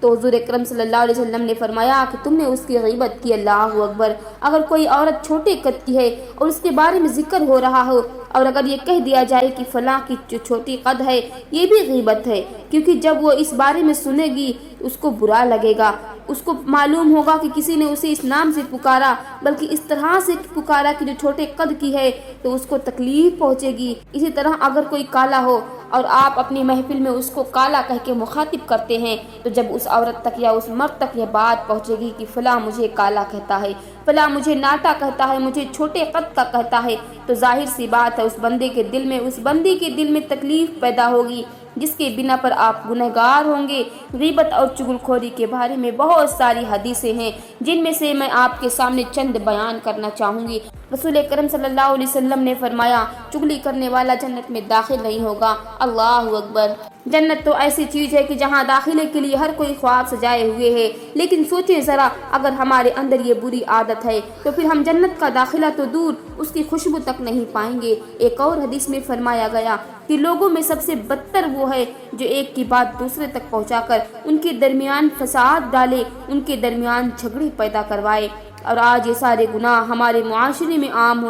تو حضور اکرم صلی اللہ علیہ وسلم نے فرمایا کہ تم نے اس کی غیبت کی۔ اللہ اکبر! اگر کوئی عورت چھوٹے قد کی ہے اور اس کے بارے میں ذکر ہو رہا ہو اور اگر یہ کہہ دیا جائے کہ فلاں کی جو چھوٹی قد ہے، یہ بھی غیبت ہے، کیونکہ جب وہ اس بارے میں سنے گی اس کو برا لگے گا، اس کو معلوم ہوگا کہ کسی نے اسے اس نام سے پکارا بلکہ اس طرح سے پکارا کہ جو چھوٹے قد کی ہے، تو اس کو تکلیف پہنچے گی۔ اسی طرح اگر کوئی کالا ہو اور آپ اپنی محفل میں اس کو کالا کہہ کے مخاطب کرتے ہیں، تو جب اس عورت تک یا اس مرد تک یہ بات پہنچے گی کہ فلاں مجھے کالا کہتا ہے، فلاں مجھے ناٹا کہتا ہے، مجھے چھوٹے قد کا کہتا ہے، تو ظاہر سی بات ہے اس بندے کے دل میں تکلیف پیدا ہوگی، جس کے بنا پر آپ گنہگار ہوں گے۔ غیبت اور چغلخوری کے بارے میں بہت ساری حدیثیں ہیں، جن میں سے میں آپ کے سامنے چند بیان کرنا چاہوں گی۔ رسول کریم صلی اللہ علیہ وسلم نے فرمایا، چغلی کرنے والا جنت میں داخل نہیں ہوگا۔ اللہ اکبر! جنت تو ایسی چیز ہے کہ جہاں داخلے کے لیے ہر کوئی خواب سجائے ہوئے ہے، لیکن سوچیں ذرا، اگر ہمارے اندر یہ بری عادت ہے تو پھر ہم جنت کا داخلہ تو دور، اس کی خوشبو تک نہیں پائیں گے۔ ایک اور حدیث میں فرمایا گیا کہ لوگوں میں سب سے بدتر وہ ہے جو ایک کی بات دوسرے تک پہنچا کر ان کے درمیان فساد ڈالے، ان کے درمیان جھگڑے پیدا کروائے۔ اور آج یہ سارے گناہ ہمارے معاشرے میں عام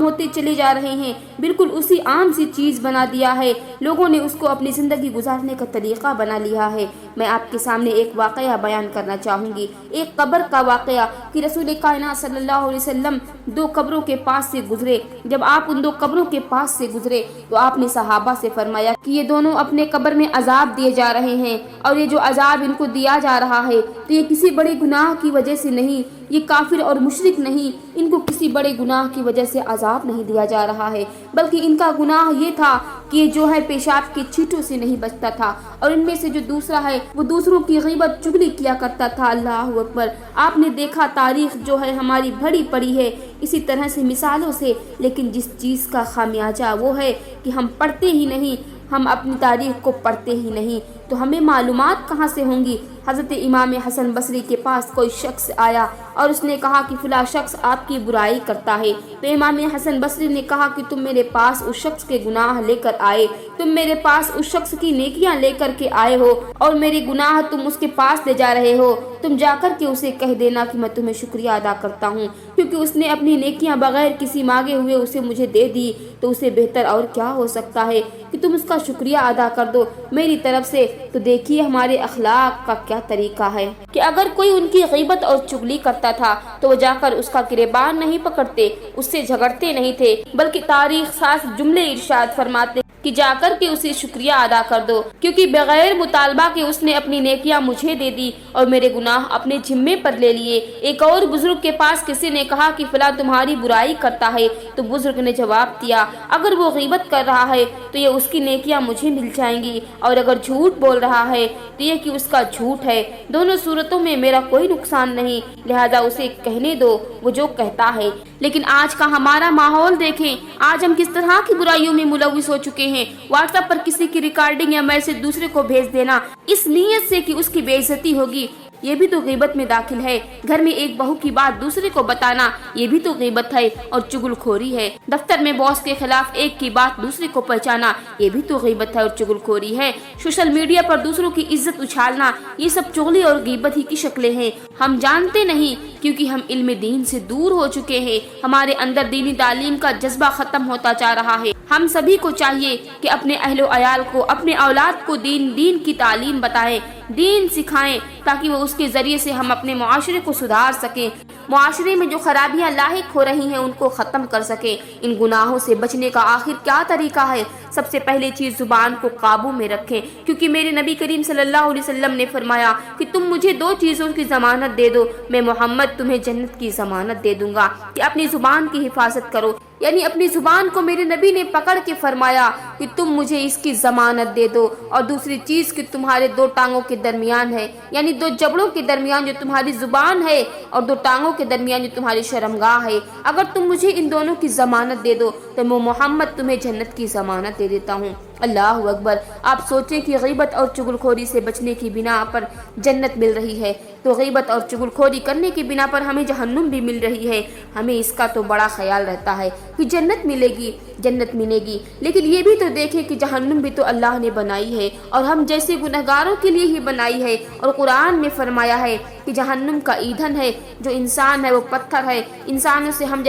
ہوتے چلے جا رہے ہیں، بالکل اسی عام سی چیز بنا دیا ہے، لوگوں نے اس کو اپنی زندگی گزارنے کا طریقہ بنا لیا ہے۔ میں آپ کے سامنے ایک واقعہ بیان کرنا چاہوں گی، ایک قبر کا واقعہ کہ رسول کائنات صلی اللہ علیہ وسلم 2 قبروں کے پاس سے گزرے۔ جب آپ ان 2 قبروں کے پاس سے گزرے تو آپ نے صحابہ سے فرمایا کہ یہ دونوں اپنے قبر میں عذاب دیے جا رہے ہیں، اور یہ جو عذاب ان کو دیا جا رہا ہے تو یہ کسی بڑے گناہ کی وجہ سے نہیں، یہ کافر اور مشرک نہیں، ان کو کسی بڑے گناہ کی وجہ سے عذاب نہیں دیا جا رہا ہے، بلکہ ان کا گناہ یہ تھا کہ یہ جو ہے پیشاب کی چھینٹوں سے نہیں بچتا تھا، اور ان میں سے جو دوسرا ہے وہ دوسروں کی غیبت چغلی کیا کرتا تھا۔ اللہ اکبر! آپ نے دیکھا تاریخ جو ہے ہماری بھری پڑی ہے اسی طرح سے مثالوں سے، لیکن جس چیز کا خمیازہ وہ ہے کہ ہم پڑھتے ہی نہیں، ہم اپنی تاریخ کو پڑھتے ہی نہیں، تو ہمیں معلومات کہاں سے ہوں گی؟ حضرت امام حسن بصری کے پاس کوئی شخص آیا اور اس نے کہا کہ فلاں شخص آپ کی برائی کرتا ہے، تو امام حسن بصری نے کہا کہ تم میرے پاس اس شخص کے گناہ لے کر آئے، تم میرے پاس اس شخص کی نیکیاں لے کر کے آئے ہو، اور میرے گناہ تم اس کے پاس لے جا رہے ہو، تم جا کر کے اسے کہہ دینا کہ میں تمہیں شکریہ ادا کرتا ہوں، کیونکہ اس نے اپنی نیکیاں بغیر کسی مانگے ہوئے اسے مجھے دے دی، تو اسے بہتر اور کیا ہو سکتا ہے کہ تم اس کا شکریہ ادا کر دو میری طرف سے۔ تو دیکھیے ہمارے اخلاق کا کیا طریقہ ہے کہ اگر کوئی ان کی غیبت اور چغلی کرتا تھا تو وہ جا کر اس کا گریبان نہیں پکڑتے، اس سے جھگڑتے نہیں تھے، بلکہ تاریخ ساز جملے ارشاد فرماتے کہ جا کر کے اسے شکریہ ادا کر دو، کیونکہ بغیر مطالبہ کے اس نے اپنی نیکیاں مجھے دے دی اور میرے گناہ اپنے ذمے پر لے لیے۔ ایک اور بزرگ کے پاس کسی نے کہا کہ فلاں تمہاری برائی کرتا ہے، تو بزرگ نے جواب دیا اگر وہ غیبت کر رہا ہے تو یہ اس کی نیکیاں مجھے مل جائیں گی، اور اگر جھوٹ بول رہا ہے تو یہ کہ اس کا جھوٹ ہے، دونوں صورتوں میں میرا کوئی نقصان نہیں، لہذا اسے کہنے دو وہ جو کہتا ہے۔ لیکن آج کا ہمارا ماحول دیکھیں، آج ہم کس طرح کی برائیوں میں ملوث ہو چکے ہیں۔ واٹس ایپ پر کسی کی ریکارڈنگ یا میسج دوسرے کو بھیج دینا اس نیت سے کہ اس کی بے عزتی ہوگی، یہ بھی تو غیبت میں داخل ہے۔ گھر میں ایک بہو کی بات دوسرے کو بتانا، یہ بھی تو غیبت ہے اور چغلخوری ہے۔ دفتر میں باس کے خلاف ایک کی بات دوسرے کو پہنچانا، یہ بھی تو غیبت ہے اور چغلخوری ہے۔ سوشل میڈیا پر دوسروں کی عزت اچھالنا، یہ سب چغلی اور غیبت ہی کی شکلیں ہیں۔ ہم جانتے نہیں کیونکہ ہم علم دین سے دور ہو چکے ہیں، ہمارے اندر دینی تعلیم کا جذبہ ختم ہوتا جا رہا ہے۔ ہم سبھی کو چاہیے کہ اپنے اہل و عیال کو، اپنے اولاد کو دین کی تعلیم بتائیں، دین سکھائیں، تاکہ وہ اس کے ذریعے سے ہم اپنے معاشرے کو سدھار سکیں، معاشرے میں جو خرابیاں لاحق ہو رہی ہیں ان کو ختم کر سکیں۔ ان گناہوں سے بچنے کا آخر کیا طریقہ ہے؟ سب سے پہلے چیز زبان کو قابو میں رکھیں، کیونکہ میرے نبی کریم صلی اللہ علیہ وسلم نے فرمایا کہ تم مجھے 2 چیزوں کی ضمانت دے دو، میں محمد تمہیں جنت کی ضمانت دے دوں گا، کہ اپنی زبان کی حفاظت کرو، یعنی اپنی زبان کو میرے نبی نے پکڑ کے فرمایا کہ تم مجھے اس کی ضمانت دے دو، اور دوسری چیز کہ تمہارے 2 ٹانگوں کے درمیان ہے، یعنی 2 جبڑوں کے درمیان جو تمہاری زبان ہے اور 2 ٹانگوں کے درمیان جو تمہاری شرمگاہ ہے، اگر تم مجھے ان دونوں کی ضمانت دے دو تو میں محمد تمہیں جنت کی ضمانت دے دیتا ہوں۔ اللہ اکبر! آپ سوچیں کہ غیبت اور چغلخوری سے بچنے کی بنا پر جنت مل رہی ہے، تو غیبت اور چغلخوری کرنے کی بنا پر ہمیں جہنم بھی مل رہی ہے۔ ہمیں اس کا تو بڑا خیال رہتا ہے کہ جنت ملے گی، لیکن یہ بھی تو دیکھیں کہ جہنم بھی تو اللہ نے بنائی ہے اور ہم جیسے گنہگاروں کے لیے ہی بنائی ہے، اور قرآن میں فرمایا ہے کہ جہنم کا ایندھن ہے، جو انسان ہے وہ پتھر ہے، انسانوں سے ہم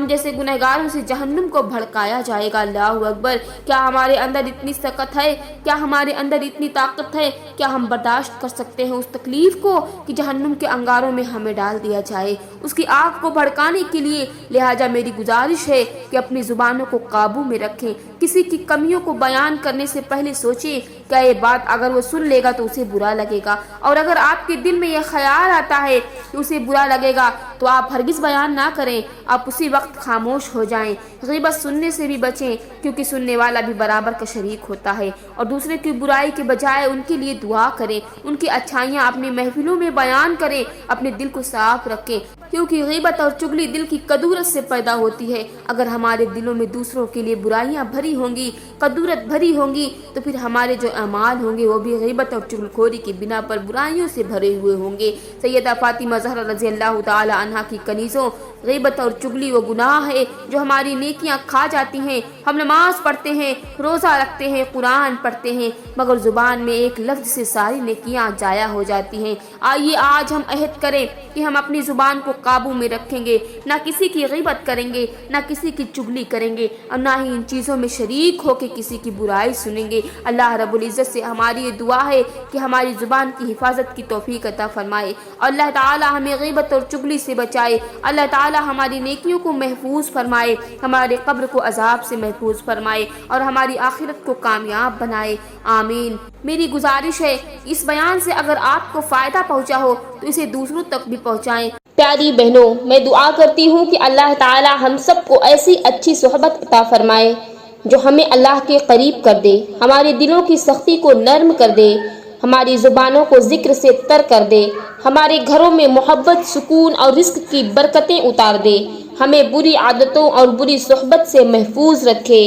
جیسے گنہگاروں سے جہنم کو بھڑکایا جائے گا۔ اللہ اکبر! کیا ہمارے اندر اتنی سخت ہے، کیا ہمارے اندر اتنی طاقت ہے، کیا ہم برداشت کر سکتے ہیں اس تکلیف کو کہ جہنم کے انگاروں میں ہمیں ڈال دیا جائے اس کی آگ کو بھڑکانے کے لیے؟ لہٰذا میری گزارش ہے کہ اپنی زبانوں کو قابو میں رکھیں، کسی کی کمیوں کو بیان کرنے سے پہلے سوچیں کیا یہ بات اگر وہ سن لے گا تو اسے برا لگے گا، اور اگر آپ کے دل میں یہ خیال آتا ہے کہ اسے برا لگے گا تو آپ ہرگز بیان نہ کریں، آپ اسی وقت خاموش ہو جائیں۔ غیبت سننے سے بھی بچیں، کیونکہ سننے والا بھی برابر کا شریک ہوتا ہے، اور دوسرے کی برائی کے بجائے ان کے لیے دعا کریں، ان کی اچھائیاں اپنی محفلوں میں بیان کریں، اپنے دل کو صاف رکھیں، کیونکہ غیبت اور چغلی دل کی کدورت سے پیدا ہوتی ہے۔ اگر ہمارے دلوں میں دوسروں کے لیے برائیاں بھری ہوں گی، کدورت بھری ہوں گی، تو پھر ہمارے جو اعمال ہوں گے وہ بھی غیبت اور چغلخوری کی بنا پر برائیوں سے بھرے ہوئے ہوں گے۔ سیدہ فاطمہ زہرا رضی اللہ تعالی عنہا کی کنیزوں، غیبت اور چغلی وہ گناہ ہے جو ہماری نیکیاں کھا جاتی ہیں۔ ہم نماز پڑھتے ہیں، روزہ رکھتے ہیں، قرآن پڑھتے ہیں، مگر زبان میں ایک لفظ سے ساری نیکیاں ضائع ہو جاتی ہیں۔ آئیے آج ہم عہد کریں کہ ہم اپنی زبان کو قابو میں رکھیں گے، نہ کسی کی غیبت کریں گے، نہ کسی کی چغلی کریں گے، اور نہ ہی ان چیزوں میں شریک ہو کے کسی کی برائی سنیں گے۔ اللہ رب العزت سے ہماری یہ دعا ہے کہ ہماری زبان کی حفاظت کی توفیق عطا فرمائے، اور اللہ تعالی ہمیں غیبت اور چغلی سے بچائے۔ اللہ تعالی ہماری نیکیوں کو محفوظ فرمائے، ہمارے قبر کو عذاب سے محفوظ فرمائے، اور ہماری آخرت کو کامیاب بنائے، آمین۔ میری گزارش ہے اس بیان سے اگر آپ کو فائدہ پہنچا ہو تو اسے دوسروں تک بھی پہنچائیں۔ پیاری بہنوں، میں دعا کرتی ہوں کہ اللہ تعالی ہم سب کو ایسی اچھی صحبت عطا فرمائے جو ہمیں اللہ کے قریب کر دے، ہمارے دلوں کی سختی کو نرم کر دے، ہماری زبانوں کو ذکر سے تر کر دے، ہمارے گھروں میں محبت، سکون اور رزق کی برکتیں اتار دے، ہمیں بری عادتوں اور بری صحبت سے محفوظ رکھے،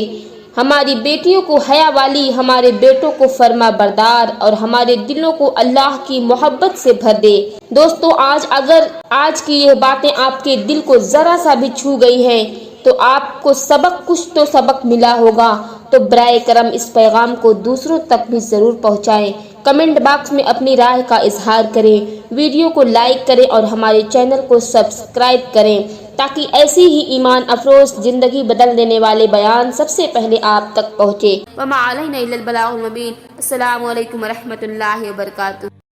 ہماری بیٹیوں کو حیا والی، ہمارے بیٹوں کو فرما بردار، اور ہمارے دلوں کو اللہ کی محبت سے بھر دے۔ دوستو، اگر آج کی یہ باتیں آپ کے دل کو ذرا سا بھی چھو گئی ہیں تو آپ کو کچھ تو سبق ملا ہوگا، تو برائے کرم اس پیغام کو دوسروں تک بھی ضرور پہنچائیں۔ کمنٹ باکس میں اپنی رائے کا اظہار کریں، ویڈیو کو لائک کریں اور ہمارے چینل کو سبسکرائب کریں تاکہ ایسی ہی ایمان افروز زندگی بدل دینے والے بیان سب سے پہلے آپ تک پہنچے۔ وما علینا الا البلاغ المبین۔ السلام علیکم ورحمۃ اللہ وبرکاتہ۔